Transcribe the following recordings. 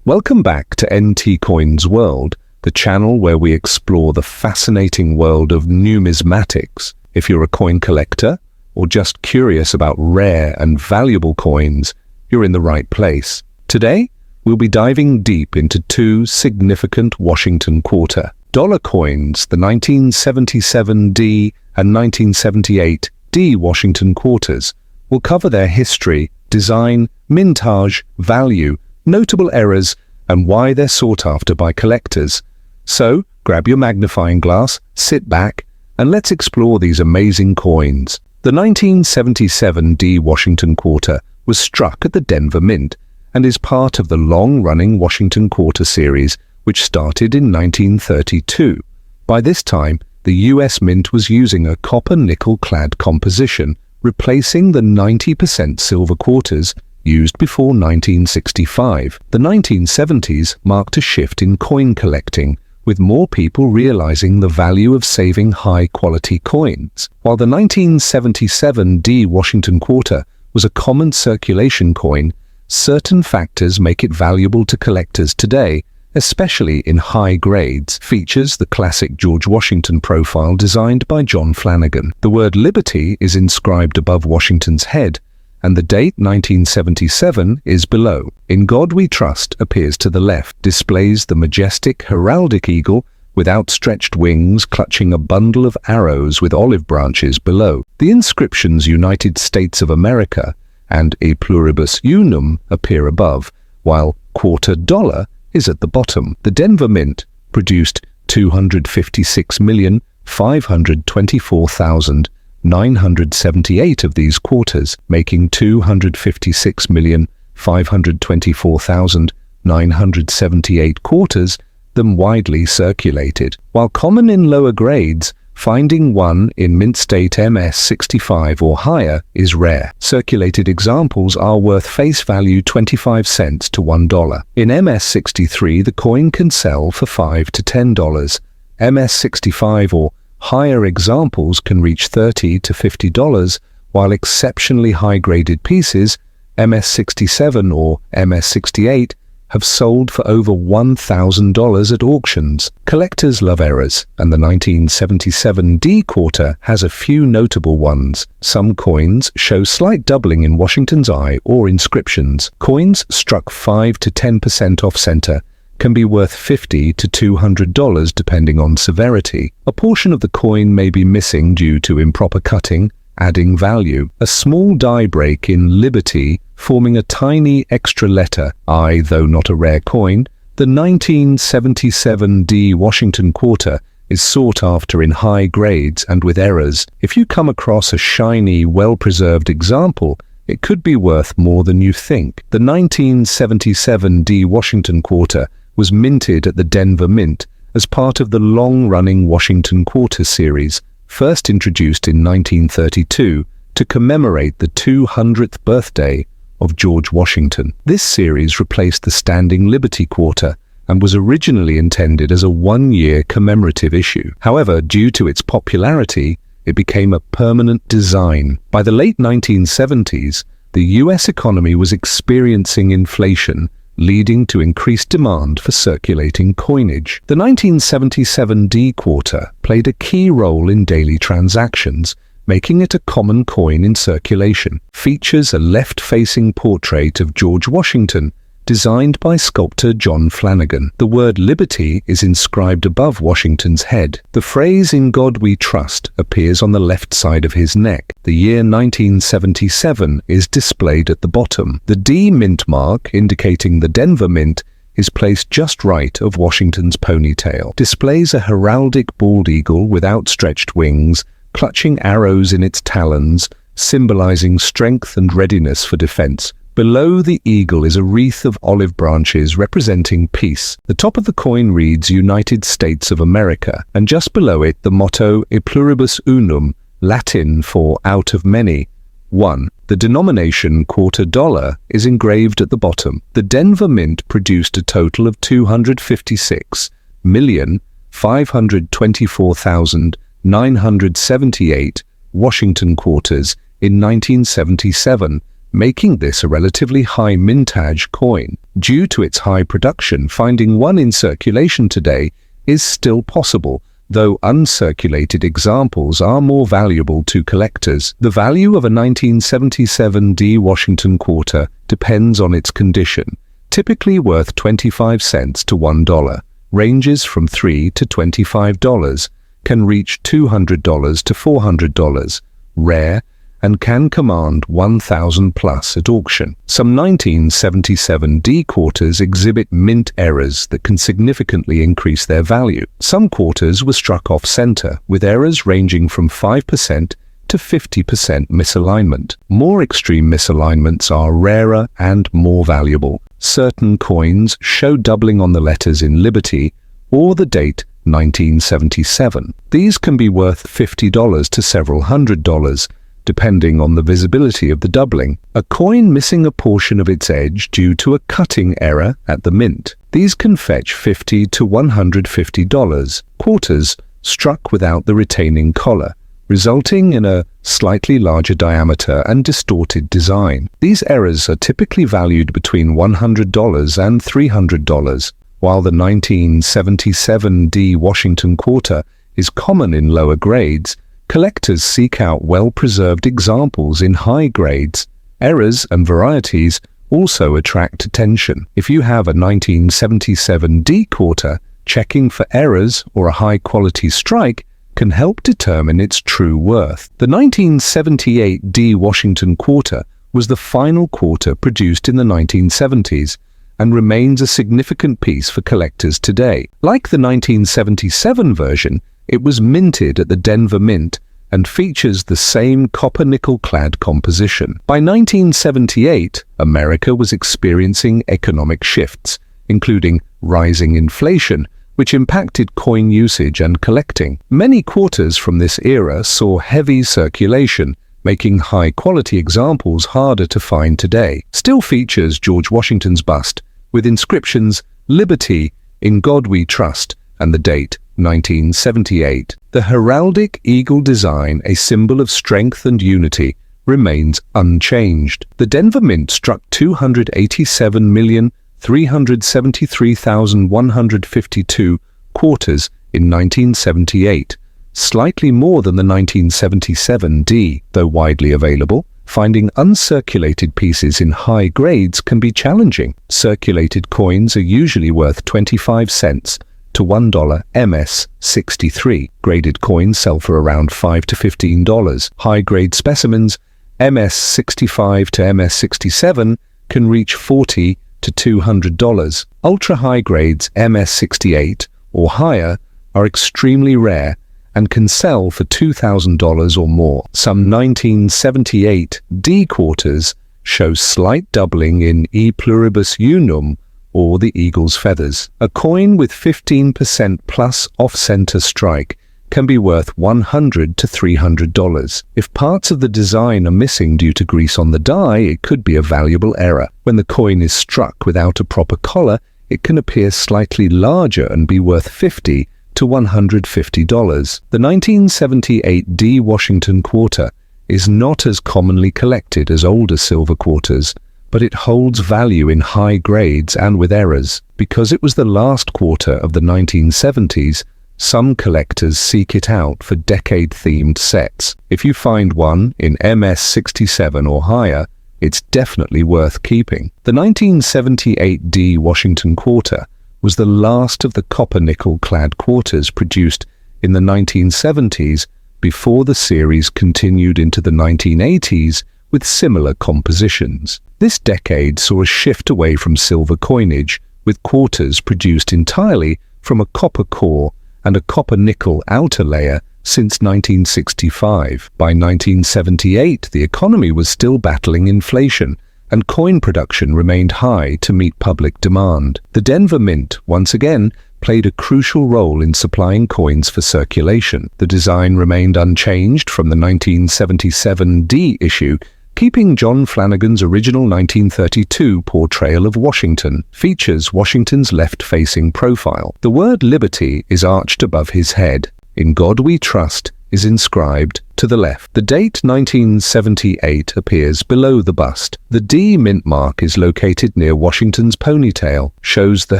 Welcome back to NT Coins World, the channel where we explore the fascinating world of numismatics. If you're a coin collector or just curious about rare and valuable coins, you're in the right place. Today, we'll be diving deep into two significant Washington quarter dollar coins, the 1977D and 1978D Washington quarters. We'll cover their history, design, mintage, value, notable errors, and why they're sought after by collectors. So, grab your magnifying glass, sit back, and let's explore these amazing coins. The 1977D Washington quarter was struck at the Denver Mint and is part of the long-running Washington quarter series, which started in 1932. By this time, the US Mint was using a copper-nickel-clad composition, replacing the 90% silver quarters used before 1965. The 1970s marked a shift in coin collecting, with more people realizing the value of saving high-quality coins. While the 1977D Washington quarter was a common circulation coin, certain factors make it valuable to collectors today, especially in high grades. Features the classic George Washington profile designed by John Flanagan. The word Liberty is inscribed above Washington's head, and the date 1977 is below. In God We Trust appears to the left, displays the majestic heraldic eagle with outstretched wings clutching a bundle of arrows with olive branches below. The inscriptions United States of America and E Pluribus Unum appear above, while quarter dollar is at the bottom. The Denver Mint produced 256,524,978 of these quarters, making 256,524,978 quarters them widely circulated. While common in lower grades, finding one in mint state MS-65 or higher is rare. Circulated examples are worth face value 25 cents to $1. In MS-63, the coin can sell for $5 to $10. MS-65 or higher examples can reach $30 to $50, while exceptionally high-graded pieces, MS-67 or MS-68, have sold for over $1,000 at auctions. Collectors love errors, and the 1977D quarter has a few notable ones. Some coins show slight doubling in Washington's eye or inscriptions. Coins struck 5 to 10% off-center can be worth $50 to $200 depending on severity. A portion of the coin may be missing due to improper cutting, adding value. A small die break in Liberty forming a tiny extra letter I, though not a rare coin. The 1977D Washington quarter is sought after in high grades and with errors. If you come across a shiny, well-preserved example, it could be worth more than you think. The 1977D Washington quarter was minted at the Denver Mint as part of the long-running Washington quarter series, first introduced in 1932 to commemorate the 200th birthday of George Washington. This series replaced the standing Liberty quarter and was originally intended as a one-year commemorative issue. However, due to its popularity, it became a permanent design. By the late 1970s, the US economy was experiencing inflation, leading to increased demand for circulating coinage. The 1977D quarter played a key role in daily transactions, making it a common coin in circulation. Features a left-facing portrait of George Washington, designed by sculptor John Flanagan. The word Liberty is inscribed above Washington's head. The phrase "In God We Trust" appears on the left side of his neck. The year 1977 is displayed at the bottom. The D mint mark, indicating the Denver Mint, is placed just right of Washington's ponytail. Displays a heraldic bald eagle with outstretched wings, clutching arrows in its talons, symbolizing strength and readiness for defense. Below the eagle is a wreath of olive branches representing peace. The top of the coin reads United States of America, and just below it the motto E Pluribus Unum, Latin for out of many, one. The denomination quarter dollar is engraved at the bottom. The Denver Mint produced a total of 256,524,978 Washington quarters in 1977, making this a relatively high mintage coin. Due to its high production, finding one in circulation today is still possible, though uncirculated examples are more valuable to collectors. The value of a 1977 D Washington quarter depends on its condition, typically worth 25 cents to $1, ranges from $3 to $25, can reach $200 to $400, rare, and can command 1,000 plus at auction. Some 1977 D quarters exhibit mint errors that can significantly increase their value. Some quarters were struck off-center, with errors ranging from 5% to 50% misalignment. More extreme misalignments are rarer and more valuable. Certain coins show doubling on the letters in Liberty or the date 1977. These can be worth $50 to several $100s, depending on the visibility of the doubling. A coin missing a portion of its edge due to a cutting error at the mint. These can fetch $50 to $150. Quarters struck without the retaining collar, resulting in a slightly larger diameter and distorted design. These errors are typically valued between $100 and $300, while the 1977 D Washington quarter is common in lower grades. Collectors seek out well-preserved examples in high grades. Errors and varieties also attract attention. If you have a 1977 D quarter, checking for errors or a high-quality strike can help determine its true worth. The 1978 D Washington quarter was the final quarter produced in the 1970s and remains a significant piece for collectors today. Like the 1977 version, it was minted at the Denver Mint and features the same copper-nickel-clad composition. By 1978, America was experiencing economic shifts, including rising inflation, which impacted coin usage and collecting. Many quarters from this era saw heavy circulation, making high-quality examples harder to find today. Still features George Washington's bust, with inscriptions "Liberty," "In God We Trust," and the date 1978. The heraldic eagle design, a symbol of strength and unity, remains unchanged. The Denver Mint struck 287,373,152 quarters in 1978, slightly more than the 1977 D. Though widely available, finding uncirculated pieces in high grades can be challenging. Circulated coins are usually worth 25 cents to $1 MS-63. Graded coins sell for around $5 to $15. High-grade specimens, MS-65 to MS-67, can reach $40 to $200. Ultra-high grades MS-68 or higher are extremely rare and can sell for $2,000 or more. Some 1978 D quarters show slight doubling in E pluribus unum, or the eagle's feathers. A coin with 15% plus off-center strike can be worth $100 to $300. If parts of the design are missing due to grease on the die, it could be a valuable error. When the coin is struck without a proper collar, it can appear slightly larger and be worth $50 to $150. The 1978 D Washington quarter is not as commonly collected as older silver quarters, but it holds value in high grades and with errors. Because it was the last quarter of the 1970s, some collectors seek it out for decade-themed sets. If you find one in MS-67 or higher, it's definitely worth keeping. The 1978 D Washington quarter was the last of the copper-nickel-clad quarters produced in the 1970s before the series continued into the 1980s with similar compositions. This decade saw a shift away from silver coinage, with quarters produced entirely from a copper core and a copper-nickel outer layer since 1965. By 1978, the economy was still battling inflation, and coin production remained high to meet public demand. The Denver Mint, once again, played a crucial role in supplying coins for circulation. The design remained unchanged from the 1977 D issue, keeping John Flanagan's original 1932 portrayal of Washington. Features Washington's left-facing profile. The word Liberty is arched above his head. In God We Trust is inscribed to the left. The date 1978 appears below the bust. The D mint mark is located near Washington's ponytail, shows the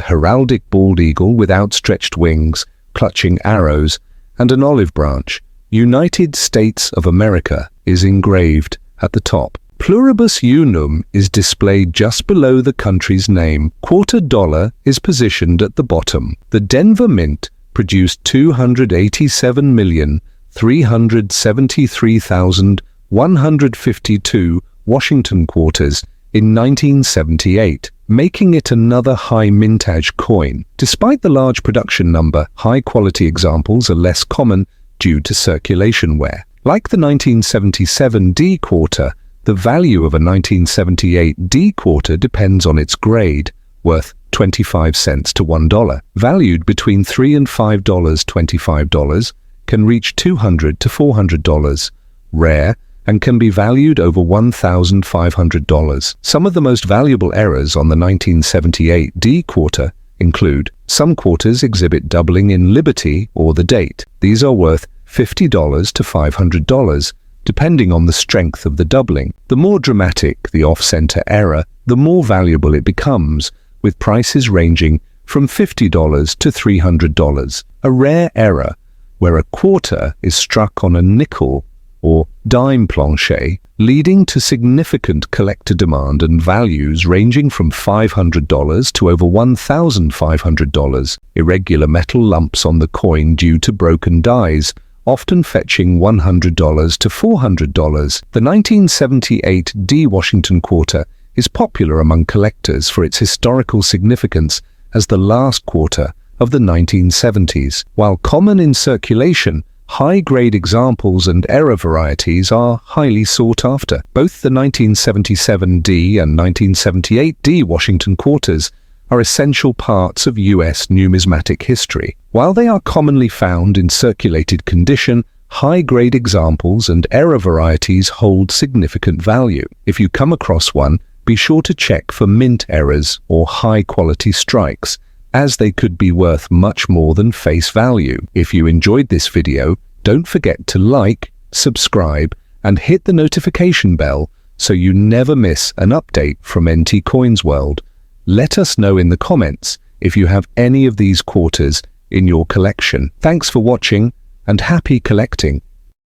heraldic bald eagle with outstretched wings, clutching arrows, and an olive branch. United States of America is engraved at the top. Pluribus unum is displayed just below the country's name. $quarter is positioned at the bottom. The Denver Mint produced 287,373,152 Washington quarters in 1978, making it another high mintage coin. Despite the large production number, high-quality examples are less common due to circulation wear. Like the 1977 D quarter, the value of a 1978 D quarter depends on its grade, worth 25 cents to $1. Valued between $3 and $5, $25 can reach $200 to $400. Rare and can be valued over $1,500. Some of the most valuable errors on the 1978 D quarter include: some quarters exhibit doubling in liberty or the date. These are worth $50 to $500, depending on the strength of the doubling. The more dramatic the off-center error, the more valuable it becomes, with prices ranging from $50 to $300. A rare error, where a quarter is struck on a nickel or dime plancher, leading to significant collector demand and values ranging from $500 to over $1,500. Irregular metal lumps on the coin due to broken dies, often fetching $100 to $400. The 1978 D Washington quarter is popular among collectors for its historical significance as the last quarter of the 1970s. While common in circulation, high-grade examples and error varieties are highly sought after. Both the 1977 D and 1978 D Washington quarters are essential parts of U.S. numismatic history. While they are commonly found in circulated condition, high-grade examples and error varieties hold significant value. If you come across one, be sure to check for mint errors or high-quality strikes, as they could be worth much more than face value. If you enjoyed this video, don't forget to like, subscribe, and hit the notification bell so you never miss an update from NT Coins World. Let us know in the comments if you have any of these quarters in your collection. Thanks for watching and happy collecting.